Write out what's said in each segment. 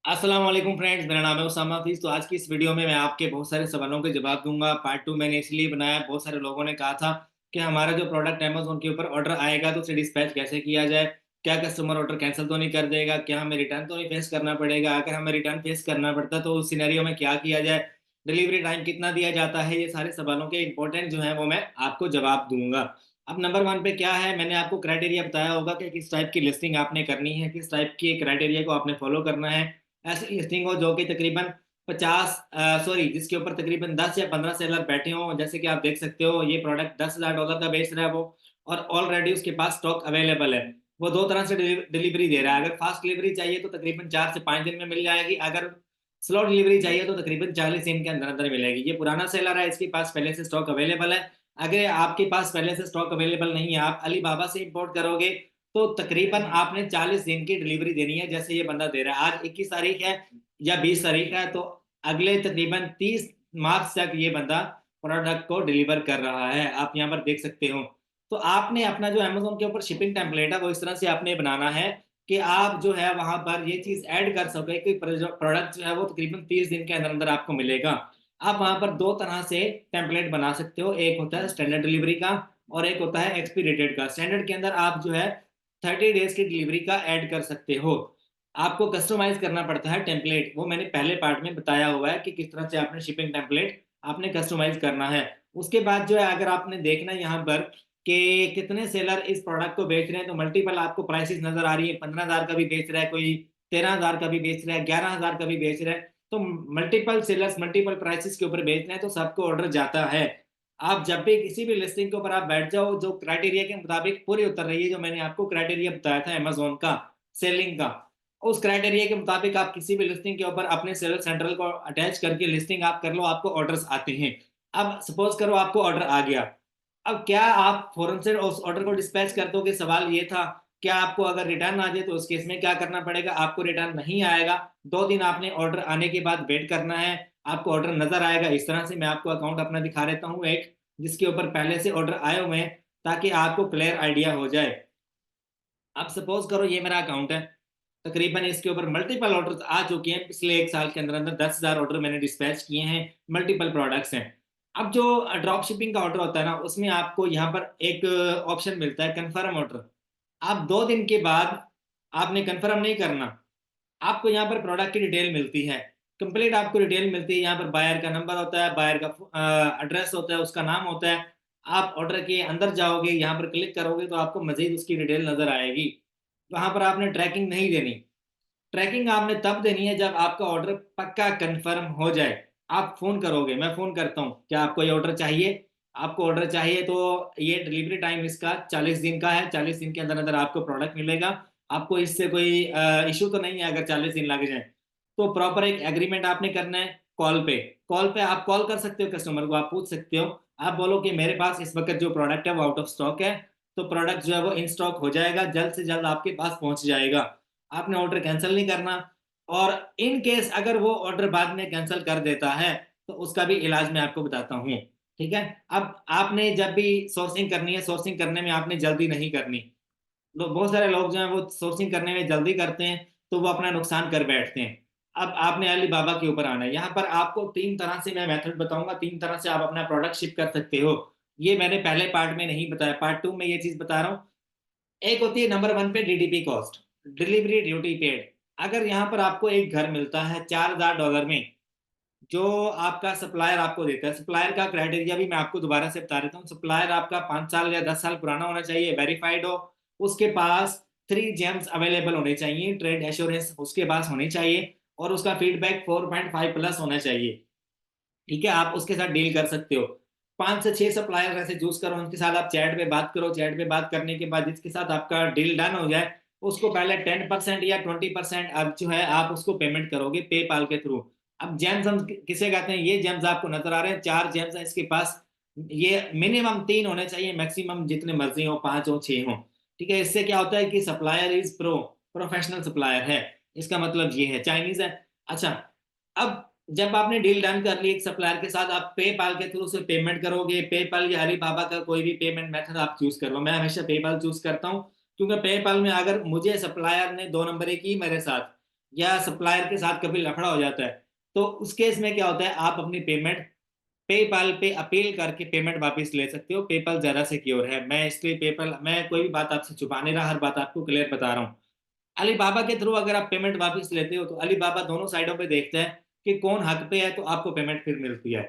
अस्सलाम वालेकुम फ्रेंड्स, मेरा नाम है उसामा हफीज़। तो आज की इस वीडियो में मैं आपके बहुत सारे सवालों के जवाब दूंगा। पार्ट टू मैंने इसलिए बनाया, बहुत सारे लोगों ने कहा था कि हमारा जो प्रोडक्ट अमेज़न के ऊपर ऑर्डर आएगा तो उसे डिस्पैच कैसे किया जाए, क्या कस्टमर ऑर्डर कैंसिल तो नहीं कर देगा, क्या हमें रिटर्न तो नहीं फेस करना पड़ेगा, अगर हमें रिटर्न फेस करना पड़ता तो उस सिनेरियो में क्या किया जाए, डिलीवरी टाइम कितना दिया जाता है। ये सारे सवालों के इंपॉर्टेंट जो है वो मैं आपको जवाब दूंगा। अब नंबर वन पे क्या है, मैंने आपको क्राइटेरिया बताया होगा कि किस टाइप की लिस्टिंग आपने करनी है, किस टाइप की क्राइटेरिया को आपने फॉलो करना है। ऐसी लिस्टिंग हो जो कि तकरीबन 50 सॉरी जिसके ऊपर तकरीबन 10 या 15 सेलर बैठे हों। जैसे कि आप देख सकते हो ये प्रोडक्ट $10,000 का बेच रहा है वो, और ऑलरेडी उसके पास स्टॉक अवेलेबल है। वो दो तरह से डिलीवरी दे रहा है। अगर फास्ट डिलीवरी चाहिए तो तकरीबन 4 से 5 दिन में मिल जाएगी, अगर स्लो डिलीवरी चाहिए तो तकरीबन 40 दिन के अंदर अंदर मिलेगी। ये पुराना सेलर है, इसके पास पहले से स्टॉक अवेलेबल है। अगर आपके पास पहले से स्टॉक अवेलेबल नहीं है, आप अली बाबा से इंपोर्ट करोगे तो तकरीबन आपने 40 दिन की डिलीवरी देनी है। जैसे ये बंदा दे रहा है, आज 21 तारीख है या 20 तारीख है, तो अगले तकरीबन 30 मार्च तक ये बंदा प्रोडक्ट को डिलीवर कर रहा है। आप यहाँ पर देख सकते हो। तो आपने अपना जो अमेज़न के ऊपर शिपिंग टेम्पलेट है वो इस तरह से आपने बनाना है कि आप जो है वहां पर ये चीज ऐड कर सके कि प्रोडक्ट जो है वो तकरीबन 30 दिन के अंदर अंदर आपको मिलेगा। आप वहां पर दो तरह से टेम्पलेट बना सकते हो, एक होता है स्टैंडर्ड डिलीवरी का और एक होता है एक्सपीडेटेड का। स्टैंडर्ड के अंदर आप जो है 30 डेज की डिलीवरी का ऐड कर सकते हो। आपको कस्टमाइज करना पड़ता है टेम्पलेट, वो मैंने पहले पार्ट में बताया हुआ है कि किस तरह से आपने शिपिंग टेम्पलेट आपने कस्टमाइज करना है। उसके बाद जो है अगर आपने देखना यहाँ पर कि कितने सेलर इस प्रोडक्ट को बेच रहे हैं, तो मल्टीपल आपको प्राइसेस नजर आ रही है। 15,000 का भी बेच रहा है कोई, 13,000 का भी बेच रहा है, 11,000 का भी बेच रहा है। तो मल्टीपल सेलर्स मल्टीपल प्राइसेस के ऊपर बेच रहे हैं तो सबको ऑर्डर जाता है। आप जब भी किसी भी लिस्टिंग के ऊपर आप बैठ जाओ जो क्राइटेरिया के मुताबिक पूरी उतर रही है, जो मैंने आपको क्राइटेरिया बताया था अमेजोन का सेलिंग का, उस क्राइटेरिया के मुताबिक आप किसी भी लिस्टिंग के ऊपर अपने सेलर सेंट्रल को अटैच करके लिस्टिंग आप कर लो, आपको ऑर्डर्स आते हैं। अब सपोज करो आपको ऑर्डर आ गया, अब क्या आप फौरन से उस ऑर्डर को डिस्पैच कर दोगे? सवाल ये था। क्या आपको अगर रिटर्न आ जाए तो उस केस में क्या करना पड़ेगा? आपको रिटर्न नहीं आएगा, 2 दिन आपने ऑर्डर आने के बाद वेट करना है, आपको ऑर्डर नजर आएगा। इस तरह से मैं आपको अकाउंट अपना दिखा देता हूँ एक, जिसके ऊपर पहले से ऑर्डर आए हुए हैं, ताकि आपको क्लियर आइडिया हो जाए। अब सपोज करो ये मेरा अकाउंट है, तकरीबन इसके ऊपर मल्टीपल ऑर्डर आ चुके हैं। पिछले 1 साल के अंदर अंदर 10,000 ऑर्डर मैंने डिस्पैच किए हैं, मल्टीपल प्रोडक्ट्स हैं। अब जो ड्रॉप शिपिंग का ऑर्डर होता है ना, उसमें आपको यहाँ पर एक ऑप्शन मिलता है कन्फर्म ऑर्डर। आप 2 दिन के बाद आपने कन्फर्म नहीं करना, आपको यहाँ पर प्रोडक्ट की डिटेल मिलती है, कंप्लीट आपको डिटेल मिलती है। यहाँ पर बायर का नंबर होता है, बायर का एड्रेस होता है, उसका नाम होता है। आप ऑर्डर के अंदर जाओगे, यहाँ पर क्लिक करोगे तो आपको मजीद उसकी डिटेल नजर आएगी। वहां पर आपने ट्रैकिंग नहीं देनी। ट्रैकिंग आपने तब देनी है जब आपका ऑर्डर पक्का कंफर्म हो जाए। आप फोन करोगे, मैं फोन करता हूँ, क्या आपको ये ऑर्डर चाहिए? आपको ऑर्डर चाहिए तो ये डिलीवरी टाइम इसका 40 दिन का है, 40 दिन के अंदर अंदर आपको प्रोडक्ट मिलेगा। आपको इससे कोई इशू तो नहीं है अगर 40 दिन लग जाए। तो प्रॉपर एक एग्रीमेंट आपने करना है। कॉल पे आप कॉल कर सकते हो कस्टमर को, आप पूछ सकते हो, आप बोलो कि मेरे पास इस वक्त जो प्रोडक्ट है वो आउट ऑफ स्टॉक है, तो प्रोडक्ट जो है वो इन स्टॉक हो जाएगा, जल्द से जल्द आपके पास पहुंच जाएगा। आपने ऑर्डर कैंसिल नहीं करना। और इन केस अगर वो ऑर्डर बाद में कैंसिल कर देता है तो उसका भी इलाज मैं आपको बताता हूँ। ठीक है। अब आपने जब भी सोर्सिंग करनी है, सोर्सिंग करने में आपने जल्दी नहीं करनी। बहुत सारे लोग जो हैं वो सोर्सिंग करने में जल्दी करते हैं तो वो अपना नुकसान कर बैठते हैं। अब आपने अली बाबा के ऊपर आना है। यहाँ पर आपको 3 तरह से मैं मेथड बताऊंगा, 3 तरह से आप अपना प्रोडक्ट शिप कर सकते हो। ये मैंने पहले पार्ट में नहीं बताया, पार्ट टू में ये चीज बता रहा हूँ। एक होती है नंबर वन पे DDP cost, delivery duty paid. अगर यहाँ पर आपको एक घर मिलता है $4,000 में, जो आपका सप्लायर आपको देता है, सप्लायर का क्राइटेरिया भी मैं आपको दोबारा से बता देता हूँ। सप्लायर आपका 5 साल या 10 साल पुराना होना चाहिए, वेरीफाइड हो, उसके पास 3 जेम्स अवेलेबल होने चाहिए, ट्रेड एश्योरेंस उसके पास होनी चाहिए, और उसका फीडबैक 4.5 प्लस होना चाहिए। ठीक है, आप उसके साथ डील कर सकते हो। 5 से 6 सप्लायर ऐसे चूज करो, उनके साथ आप चैट पे बात करो। चैट पे बात करने के बाद जिसके साथ आपका डील डन हो जाए, उसको पहले 10% या 20% अब जो है आप उसको पेमेंट करोगे पेपाल के थ्रू। अब जेम्स हम किसे कहते हैं? ये जेम्स आपको नजर आ रहे हैं, 4 जेम्स हैं इसके पास। ये मिनिमम 3 होने चाहिए, मैक्सिमम जितने मर्जी हो, 5 हो, 6 हो। ठीक है, इससे क्या होता है कि सप्लायर इज प्रोफेशनल सप्लायर है, इसका मतलब ये है, चाइनीज है। अच्छा, अब जब आपने डील डन कर ली एक सप्लायर के साथ, आप पेपाल के थ्रू से पेमेंट करोगे। पेपाल या अलीबाबा का कोई भी पेमेंट मेथड आप चूज कर लो, मैं हमेशा पेपाल चूज करता हूँ, क्योंकि पेपाल में अगर मुझे सप्लायर ने 2 नंबरी की मेरे साथ, या सप्लायर के साथ कभी लफड़ा हो जाता है, तो उस केस में क्या होता है, आप अपनी पेमेंट पेपाल पे अपील करके पेमेंट वापस ले सकते हो। पेपाल ज्यादा सिक्योर है। मैं इसलिए पेपाल, मैं कोई भी बात आपसे छुपा नहीं रहा, हर बात आपको क्लियर बता रहा हूँ। अलीबाबा के थ्रू अगर आप पेमेंट वापस लेते हो तो अलीबाबा दोनों साइडों पे देखता है कि कौन हक पे है, तो आपको पेमेंट फिर मिलती है।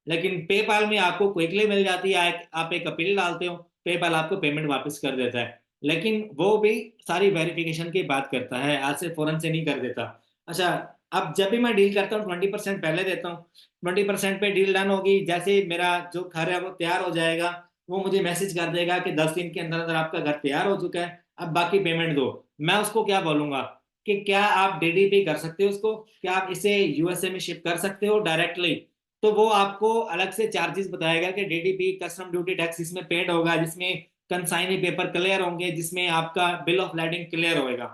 लेकिन पेपाल में आपको क्विकली मिल जाती है, आप एक अपील डालते हो, पेपाल आपको पेमेंट वापस कर देता है। लेकिन वो भी सारी वेरिफिकेशन की बात करता है, आज से फौरन से नहीं कर देता। अच्छा, अब जब भी मैं डील करता हूँ 20% पहले देता हूँ। 20% पे डील डन होगी, जैसे ही मेरा जो घर है वो तैयार हो जाएगा, वो मुझे मैसेज कर देगा कि 10 दिन के अंदर अंदर आपका घर तैयार हो चुका है, अब बाकी पेमेंट दो। मैं उसको क्या बोलूंगा कि क्या आप डीडीपी कर सकते हो उसको, क्या आप इसे यूएसए में शिप कर सकते हो डायरेक्टली। तो वो आपको अलग से चार्जेस बताएगा कि डीडीपी कस्टम ड्यूटी टैक्स इसमें पेड होगा, जिसमें कंसाइनी पेपर क्लियर होंगे, जिसमें आपका बिल ऑफ लैडिंग क्लियर होएगा।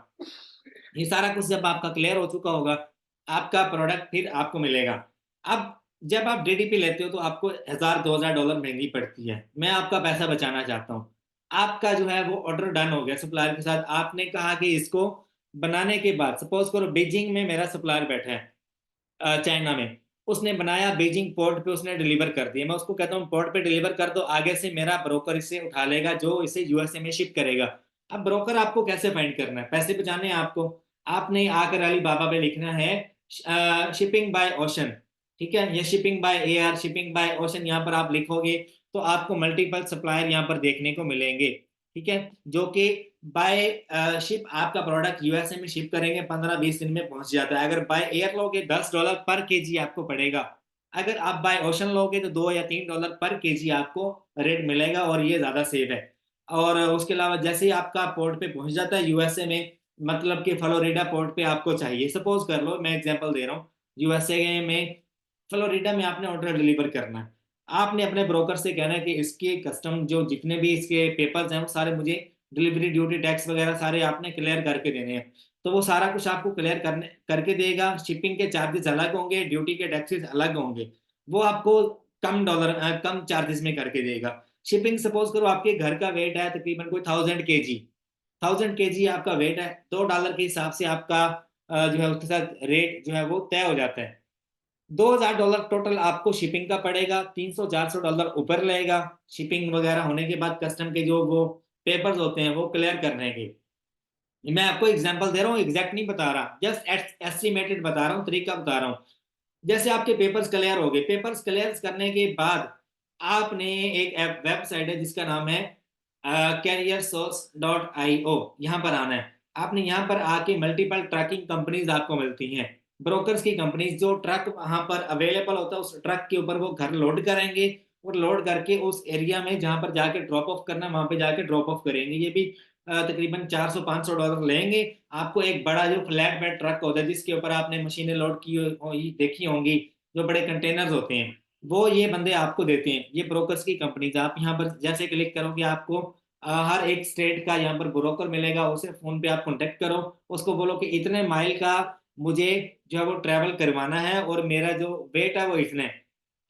ये सारा कुछ जब आपका क्लियर हो चुका होगा, आपका प्रोडक्ट फिर आपको मिलेगा। अब जब आप डीडीपी लेते हो तो आपको 1000 2000 डॉलर महंगी पड़ती है। मैं आपका पैसा बचाना चाहता हूँ। आपका जो है वो ऑर्डर डन हो गया सप्लायर के साथ, आपने कहा कि इसको बनाने के बाद, सपोज करो बीजिंग में मेरा सप्लायर बैठा है, चाइना में, उसने बनाया, बीजिंग पोर्ट पे उसने डिलीवर कर दिया, मैं उसको कहता हूँ पोर्ट पे डिलीवर कर दो, आगे से मेरा ब्रोकर इसे उठा लेगा जो इसे यूएसए में शिप करेगा। अब ब्रोकर आपको कैसे फाइंड करना है, पैसे बचाने हैं आपको, आपने आकर अली बाबा पे लिखना है शिपिंग बाय ओशन, ठीक है, या shipping by air, shipping by ocean, यहाँ पर आप लिखोगे तो आपको मल्टीपल सप्लायर यहाँ पर देखने को मिलेंगे, ठीक है, जो कि बाय शिप आपका प्रोडक्ट यूएसए में शिप करेंगे, 15 20 दिन में पहुंच जाता है। अगर बाय एयर लोगे $10 पर केजी आपको पड़ेगा। अगर आप बाय ओशन लोगे तो $2 या $3 पर केजी आपको रेट मिलेगा, और ये ज्यादा सेफ है। और उसके अलावा जैसे ही आपका पोर्ट पे पहुंच जाता है यूएसए में, मतलब कि फ्लोरिडा पोर्ट पे आपको चाहिए, सपोज कर लो, मैं एग्जांपल दे रहा हूँ, यूएसए में फ्लोरिडा में आपने ऑर्डर डिलीवर करना है, आपने अपने ब्रोकर से कहना है कि इसके कस्टम जो जितने भी इसके पेपर्स हैं वो सारे मुझे, डिलीवरी ड्यूटी टैक्स वगैरह सारे आपने क्लियर करके देने हैं। तो वो सारा कुछ आपको क्लियर करने करके देगा। शिपिंग के चार्जेस अलग होंगे, ड्यूटी के टैक्सेस अलग होंगे, वो आपको कम चार्जेस में करके देगा। शिपिंग, सपोज करो आपके घर का वेट है तकरीबन कोई 1000 केजी, 1000 केजी आपका वेट है, $2 के हिसाब से आपका जो है उसके साथ रेट जो है वो तय हो जाता है। $2000 टोटल आपको शिपिंग का पड़ेगा, 300 400 डॉलर ऊपर लगेगा शिपिंग वगैरह होने के बाद, कस्टम के जो वो पेपर्स होते हैं वो क्लियर करने के। मैं आपको एग्जांपल दे रहा हूँ, एग्जैक्ट नहीं बता रहा, जस्ट एस्टिमेटेड बता रहा हूँ, तरीका बता रहा हूँ। जैसे आपके पेपर्स क्लियर हो गए, पेपर्स क्लियर करने के बाद आपने एक ऐप वेबसाइट है जिसका नाम है careersource.io, यहाँ पर आना है। आपने यहाँ पर आके मल्टीपल ट्रैकिंग कंपनीज आपको मिलती हैं, ब्रोकर्स की कंपनीज, जो ट्रक वहां पर अवेलेबल होता है उस ट्रक के ऊपर वो घर लोड करेंगे, और लोड करके उस एरिया में जहां पर जाके ड्रॉप ऑफ करना वहां पे जाके ड्रॉप ऑफ करेंगे। ये भी तकरीबन 400 500 डॉलर लेंगे। आपको एक बड़ा जो फ्लैट बेड ट्रक होता है जिसके ऊपर आपने मशीनें लोड की देखी होंगी, जो बड़े कंटेनर्स होते हैं, वो ये बंदे आपको देते हैं, ये ब्रोकर्स की कंपनीज। आप यहाँ पर जैसे क्लिक करोगे आपको हर एक स्टेट का यहाँ पर ब्रोकर मिलेगा, उसे फोन पे आप कांटेक्ट करो, उसको बोलो कि इतने माइल का मुझे जो है वो ट्रैवल करवाना है और मेरा जो वेट है वो इतने है,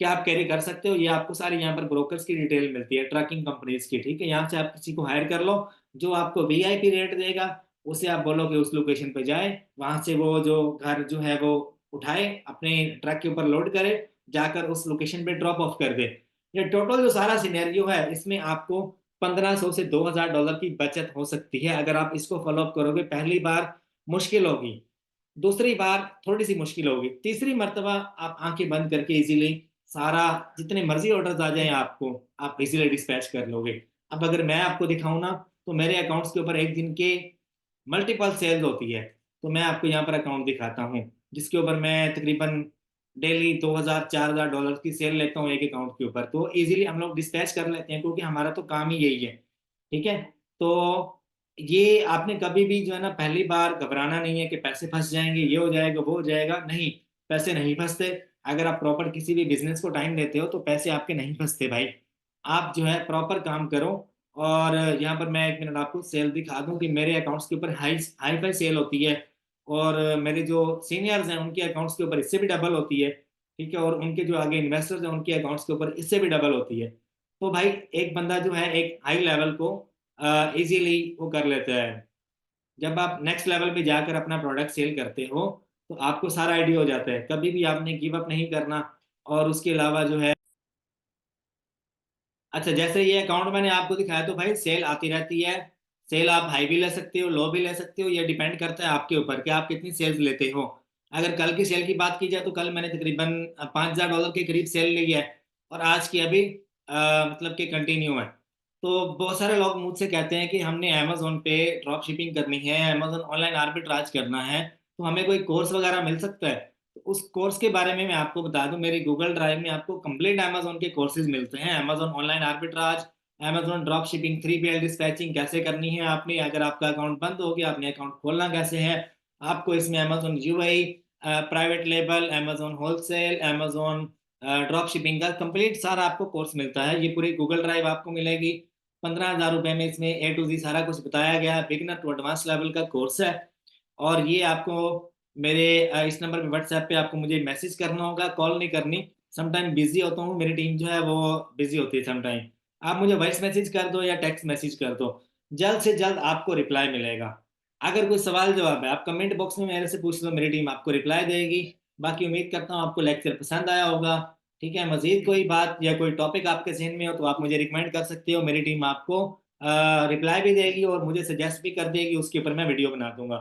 क्या आप कैरी कर सकते हो। ये आपको सारी यहाँ पर ब्रोकर्स की डिटेल मिलती है, ट्रकिंग कंपनीज की, ठीक है। यहाँ से आप किसी को हायर कर लो जो आपको वीआईपी रेट देगा, उसे आप बोलो कि उस लोकेशन पे जाए, वहां से वो जो घर जो है वो उठाए, अपने ट्रक के ऊपर लोड करे, जाकर उस लोकेशन पे ड्रॉप ऑफ कर दे। ये टोटल जो सारा सिनेरियो है, इसमें आपको 1500 से $2000 की बचत हो सकती है अगर आप इसको फॉलो अप करोगे। पहली बार मुश्किल होगी, दूसरी बार थोड़ी सी मुश्किल होगी, तीसरी मर्तबा आप आंखें बंद करके इजीली सारा, जितने मर्जी ऑर्डर्स आ जाएं आपको, आप इजीली डिस्पैच कर लोगे। अब अगर मैं आपको दिखाऊं ना, तो मेरे अकाउंट्स के ऊपर एक दिन के मल्टीपल सेल्स होती है। तो मैं आपको यहाँ पर अकाउंट दिखाता हूँ जिसके ऊपर मैं तकरीबन डेली 2000 4000 डॉलर की सेल लेता हूँ एक अकाउंट के ऊपर, तो इजीली हम लोग डिस्पैच कर लेते हैं क्योंकि हमारा तो काम ही यही है, ठीक है। तो ये आपने कभी भी जो है ना पहली बार घबराना नहीं है कि पैसे फंस जाएंगे, ये हो जाएगा वो हो जाएगा, नहीं, पैसे नहीं फंसते। अगर आप प्रॉपर किसी भी बिजनेस को टाइम देते हो तो पैसे आपके नहीं फंसते भाई। आप जो है प्रॉपर काम करो। और यहाँ पर मैं 1 मिनट आपको सेल दिखा दूं कि मेरे अकाउंट्स के ऊपर हाई हाई फाई सेल होती है, और मेरे जो सीनियर्स हैं उनके अकाउंट्स के ऊपर इससे भी डबल होती है, ठीक है, और उनके जो आगे इन्वेस्टर्स हैं उनके अकाउंट्स के ऊपर इससे भी डबल होती है। तो भाई एक बंदा जो है एक हाई लेवल को इजीली वो कर लेता है, जब आप नेक्स्ट लेवल पे जाकर अपना प्रोडक्ट सेल करते हो तो आपको सारा आइडिया हो जाता है, कभी भी आपने गिव अप नहीं करना। और उसके अलावा जो है, अच्छा जैसे ये अकाउंट मैंने आपको दिखाया तो भाई सेल आती रहती है। सेल आप हाई भी ले सकते हो, लो भी ले सकते हो, ये डिपेंड करता है आपके ऊपर कि आप कितनी सेल्स लेते हो। अगर कल की सेल की बात की जाए तो कल मैंने तकरीबन $5,000 के करीब सेल ली है, और आज की अभी मतलब कि कंटिन्यू है। तो बहुत सारे लोग मुझसे कहते हैं कि हमने अमेजोन पे ड्रॉप शिपिंग करनी है, अमेजोन ऑनलाइन आर्बिट्राज करना है, तो हमें कोई कोर्स वगैरह मिल सकता है? तो उस कोर्स के बारे में मैं आपको बता दूं, मेरी गूगल ड्राइव में आपको कंप्लीट अमेजोन के कोर्सेज मिलते हैं। Amazon online arbitrage, Amazon drop shipping, 3PL dispatching कैसे करनी है आपने, अगर आपका अकाउंट बंद हो गया आपने अकाउंट खोलना कैसे है आपको, इसमें Amazon UI, private label, Amazon wholesale, Amazon drop shipping का कंप्लीट सारा आपको कोर्स मिलता है। ये पूरी गूगल ड्राइव आपको मिलेगी। 15,000 रुपए में इसमें A to Z सारा कुछ बताया गया है, बिगनर टू एडवांस लेवल का कोर्स है। और ये आपको मेरे इस नंबर पे व्हाट्सएप पे आपको मुझे मैसेज करना होगा, कॉल नहीं करनी। समटाइम बिजी होता हूँ, मेरी टीम जो है वो बिजी होती है समटाइम। आप मुझे वॉइस मैसेज कर दो या टेक्स्ट मैसेज कर दो, जल्द से जल्द आपको रिप्लाई मिलेगा। अगर कोई सवाल जवाब है आप कमेंट बॉक्स में मेरे से पूछ लो, मेरी टीम आपको रिप्लाई देगी। बाकी उम्मीद करता हूँ आपको लेक्चर पसंद आया होगा। ठीक है, मजीद कोई बात या कोई टॉपिक आपके जहन में हो तो आप मुझे रिकमेंड कर सकते हो, मेरी टीम आपको रिप्लाई भी देगी और मुझे सजेस्ट भी कर देगी, उसके ऊपर मैं वीडियो बना दूंगा।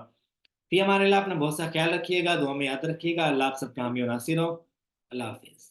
फिर हमारे लिए अपना बहुत सा ख्याल रखिएगा, दुआ में याद रखिएगा। अल्लाह आप सबका हामी और नासिर हो। अल्लाह हाफिज़।